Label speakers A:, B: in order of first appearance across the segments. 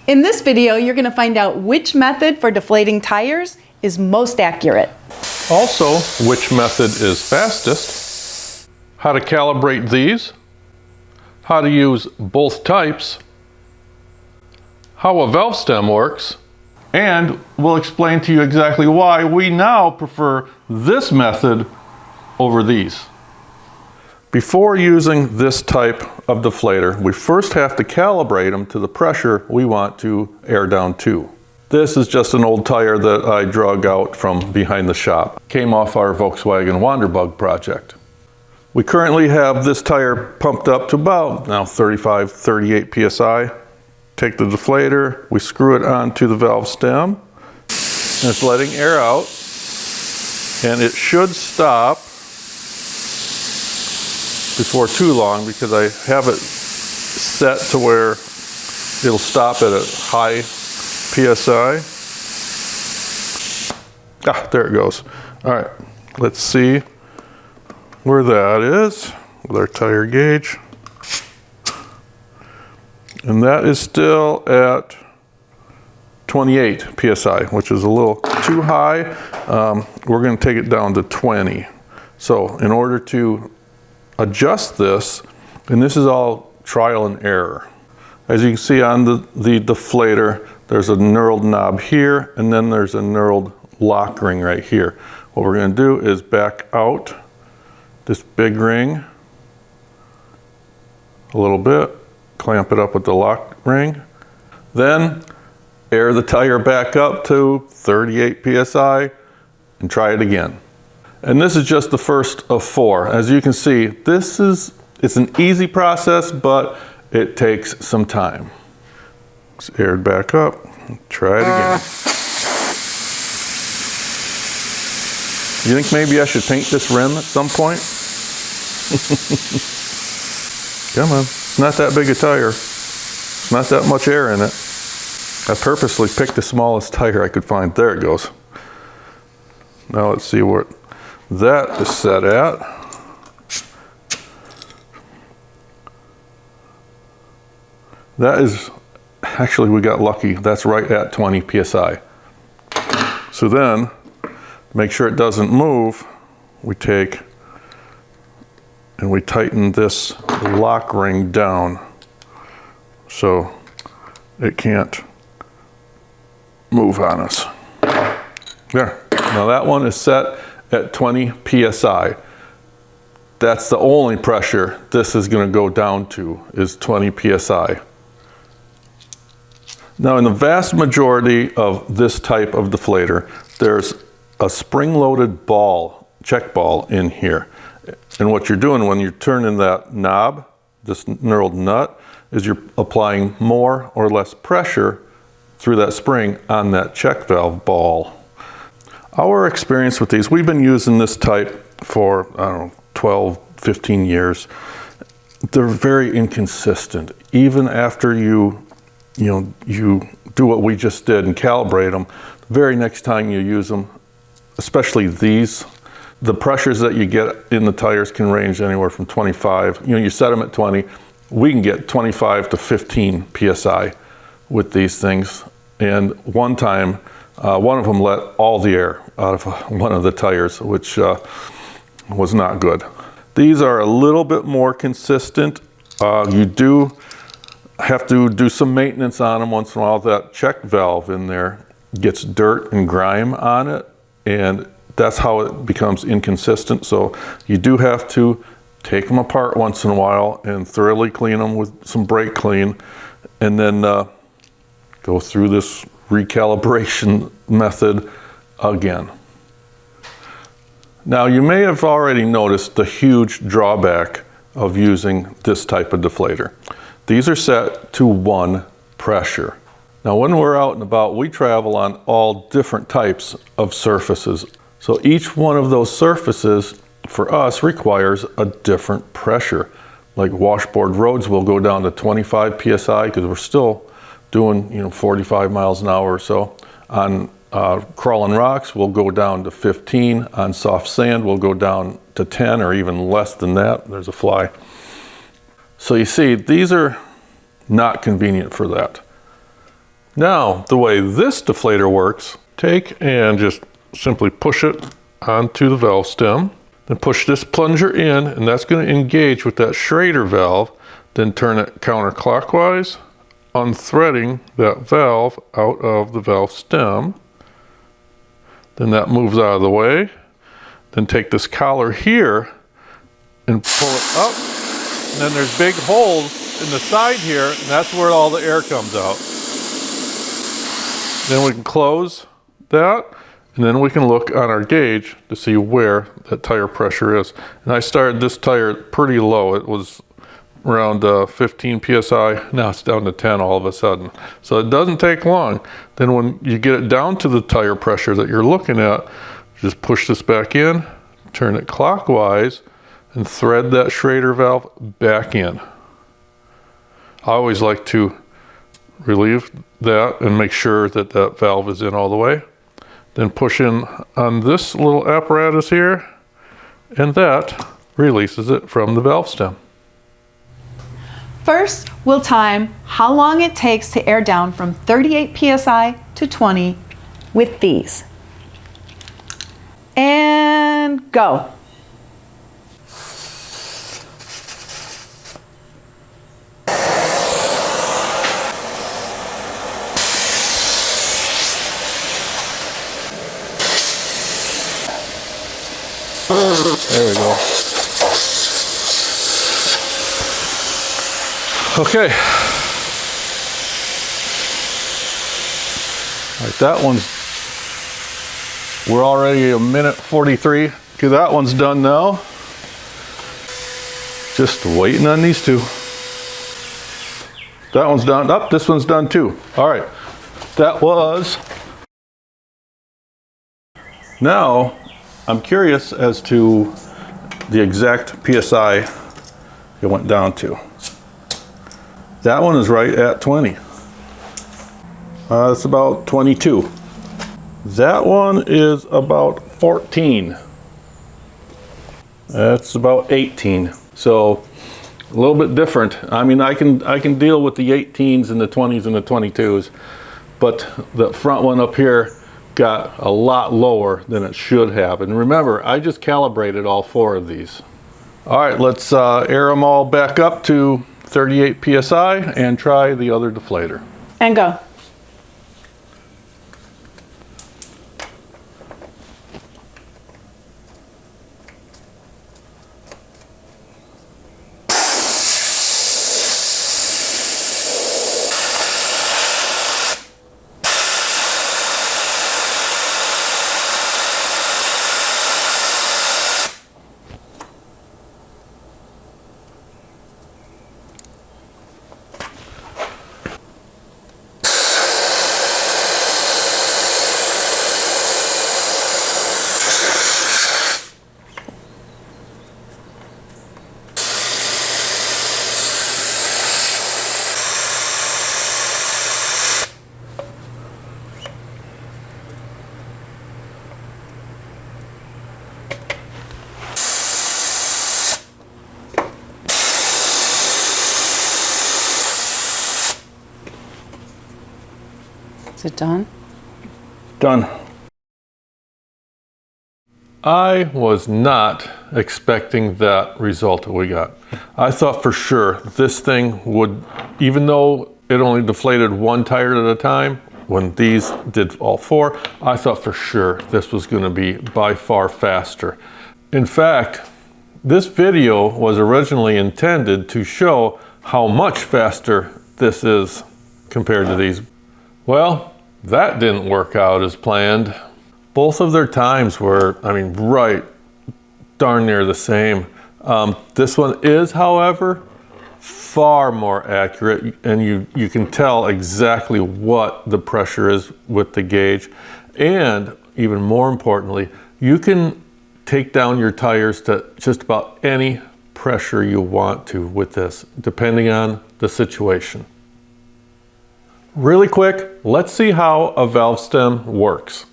A: In this video, you're going to find out which method for deflating tires is most accurate.
B: Also, which method is fastest, how to calibrate these, how to use both types, how a valve stem works, and we'll explain to you exactly why we now prefer this method over these. Before using this type of deflator, we first have to calibrate them to the pressure we want to air down to. This is just an old tire that I drug out from behind the shop. Came off our Volkswagen Wanderbug project. We currently have this tire pumped up to about now 35, 38 PSI. Take the deflator, we screw it onto the valve stem, and it's letting air out, and it should stop before too long because I have it set to where it'll stop at a high PSI. Ah, there it goes. All right, let's see where that is with our tire gauge. And that is still at 28 PSI, which is a little too high. We're going to take it down to 20. So in order to adjust this, and this is all trial and error. As you can see on the deflator, there's a knurled knob here, and then there's a knurled lock ring right here. What we're going to do is back out this big ring a little bit, clamp it up with the lock ring, then air the tire back up to 38 PSI and try it again. And this is just the first of 4. As you can see, it's an easy process, but it takes some time. It's aired back up, try it again. You think maybe I should paint this rim at some point? Come on, it's not that big a tire. It's not that much air in it. I purposely picked the smallest tire I could find. There it goes. Now let's see what that is set at. That is, actually we got lucky. That's right at 20 PSI. So then, to make sure it doesn't move, we take and we tighten this lock ring down so it can't move on us. There. Now that one is set at 20 PSI. That's the only pressure this is going to go down to, is 20 PSI. Now in the vast majority of this type of deflator, there's a spring-loaded ball, check ball in here. And what you're doing when you're turning that knob, this knurled nut, is you're applying more or less pressure through that spring on that check valve ball. Our experience with these, we've been using this type for, I don't know, 12, 15 years. They're very inconsistent. Even after you do what we just did and calibrate them, the very next time you use them, especially these, the pressures that you get in the tires can range anywhere from 25. You set them at 20. We can get 25 to 15 PSI with these things. And one time, one of them let all the air out of one of the tires, which was not good. These are a little bit more consistent. You do have to do some maintenance on them once in a while. That check valve in there gets dirt and grime on it, and that's how it becomes inconsistent. So you do have to take them apart once in a while and thoroughly clean them with some brake clean, and then go through this recalibration method again. Now you may have already noticed the huge drawback of using this type of deflator. These are set to 1 pressure. Now when we're out and about, we travel on all different types of surfaces. So each one of those surfaces for us requires a different pressure. Like washboard roads will go down to 25 PSI because we're still doing 45 miles an hour or so. On crawling rocks, we'll go down to 15. On soft sand, we'll go down to 10 or even less than that. There's a fly. So you see, these are not convenient for that. Now, the way this deflator works, take and just simply push it onto the valve stem, then push this plunger in, and that's going to engage with that Schrader valve, then turn it counterclockwise, unthreading that valve out of the valve stem. Then that moves out of the way. Then take this collar here and pull it up. And then there's big holes in the side here, and that's where all the air comes out. Then we can close that, and then we can look on our gauge to see where that tire pressure is. And I started this tire pretty low. It was around 15 PSI. Now it's down to 10 all of a sudden. So it doesn't take long. Then when you get it down to the tire pressure that you're looking at, just push this back in, turn it clockwise, and thread that Schrader valve back in. I always like to relieve that and make sure that that valve is in all the way. Then push in on this little apparatus here, and that releases it from the valve stem.
A: First, we'll time how long it takes to air down from 38 PSI to 20 with these. And go.
B: There we go. Okay. All right, that one's, we're already a minute 43. Okay, that one's done now. Just waiting on these two. That one's done. Oh, this one's done too. All right, that was. Now, I'm curious as to the exact PSI it went down to. That one is right at 20. It's about 22. That one is about 14. That's about 18. So a little bit different. I mean, I can deal with the 18s and the 20s and the 22s, but the front one up here got a lot lower than it should have. And remember, I just calibrated all 4 of these. All right, let's air them all back up to 38 PSI and try the other deflator.
A: And go. Is it done?
B: Done. I was not expecting that result that we got. I thought for sure this thing would, even though it only deflated 1 tire at a time, when these did all 4, I thought for sure this was going to be by far faster. In fact, this video was originally intended to show how much faster this is compared to these. Well, that didn't work out as planned. Both of their times were, I mean, right darn near the same. This one is, however, far more accurate, and you can tell exactly what the pressure is with the gauge. And even more importantly, you can take down your tires to just about any pressure you want to with this, depending on the situation. Really quick, let's see how a valve stem works.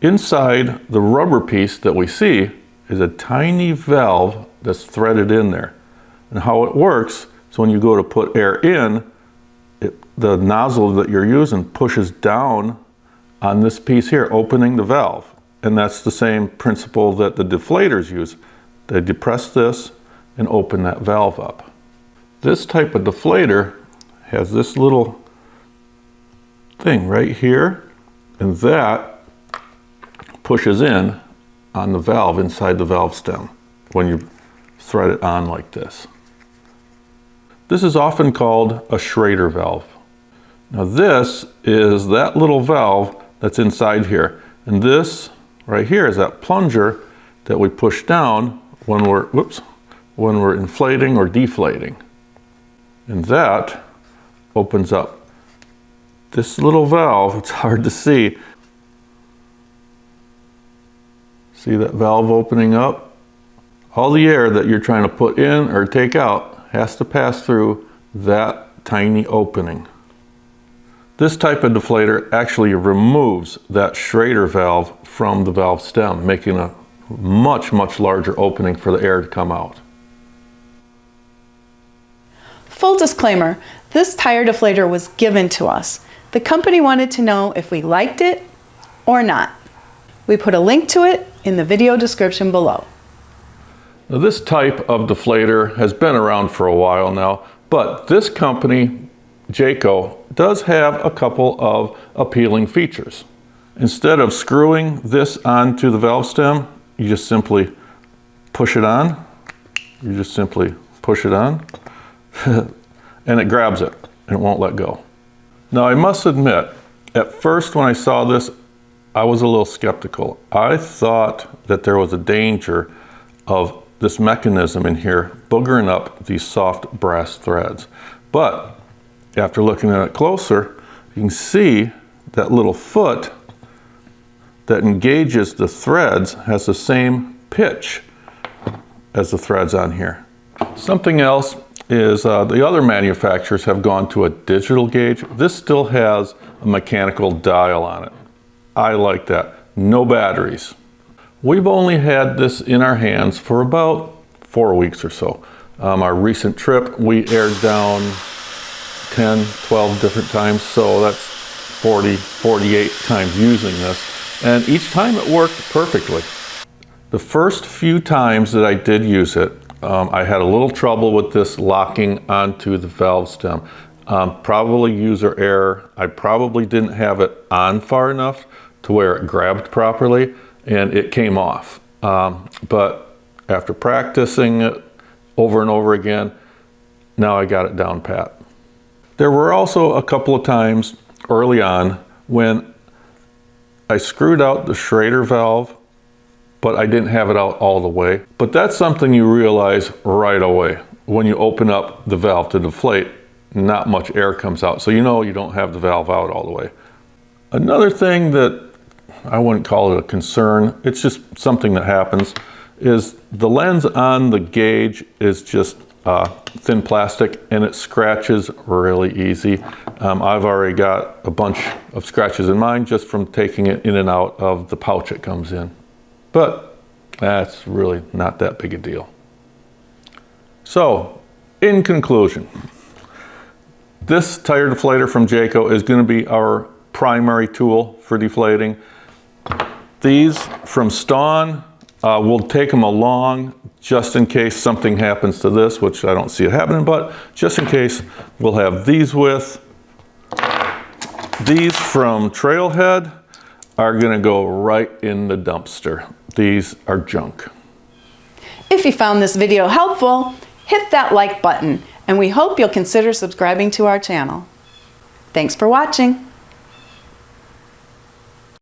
B: Inside the rubber piece that we see is a tiny valve that's threaded in there. And how it works is when you go to put air in, the nozzle that you're using pushes down on this piece here, opening the valve. And that's the same principle that the deflators use. They depress this and open that valve up. This type of deflator has this little thing right here, and that pushes in on the valve inside the valve stem when you thread it on like this. This is often called a Schrader valve. Now this is that little valve that's inside here, and this right here is that plunger that we push down when we're inflating or deflating. And that opens up this little valve. It's hard to see. See that valve opening up? All the air that you're trying to put in or take out has to pass through that tiny opening. This type of deflator actually removes that Schrader valve from the valve stem, making a much, much larger opening for the air to come out.
A: Full disclaimer, this tire deflator was given to us. The company wanted to know if we liked it or not. We put a link to it in the video description below.
B: Now, this type of deflator has been around for a while now, but this company, Jaco, does have a couple of appealing features. Instead of screwing this onto the valve stem, you just simply push it on. You just simply push it on, and it grabs it, and it won't let go. Now, I must admit, at first when I saw this, I was a little skeptical. I thought that there was a danger of this mechanism in here boogering up these soft brass threads. But after looking at it closer, you can see that little foot that engages the threads has the same pitch as the threads on here. Something else is the other manufacturers have gone to a digital gauge. This still has a mechanical dial on it. I like that. No batteries. We've only had this in our hands for about 4 weeks or so. Our recent trip, we aired down 10, 12 different times, so that's 40, 48 times using this. And each time it worked perfectly. The first few times that I did use it, I had a little trouble with this locking onto the valve stem. Probably user error. I probably didn't have it on far enough to where it grabbed properly and it came off. But after practicing it over and over again, now I got it down pat. There were also a couple of times early on when I screwed out the Schrader valve, but I didn't have it out all the way. But that's something you realize right away. When you open up the valve to deflate, not much air comes out. So you know you don't have the valve out all the way. Another thing that I wouldn't call it a concern, it's just something that happens, is the lens on the gauge is just thin plastic and it scratches really easy. I've already got a bunch of scratches in mine just from taking it in and out of the pouch it comes in. But that's really not that big a deal. So, in conclusion, this tire deflator from Jaco is going to be our primary tool for deflating. These from Stawn, we'll take them along just in case something happens to this, which I don't see it happening, but just in case, we'll have these with. These from Trailhead are going to go right in the dumpster. These are junk.
A: If you found this video helpful, hit that like button, and we hope you'll consider subscribing to our channel. Thanks for watching.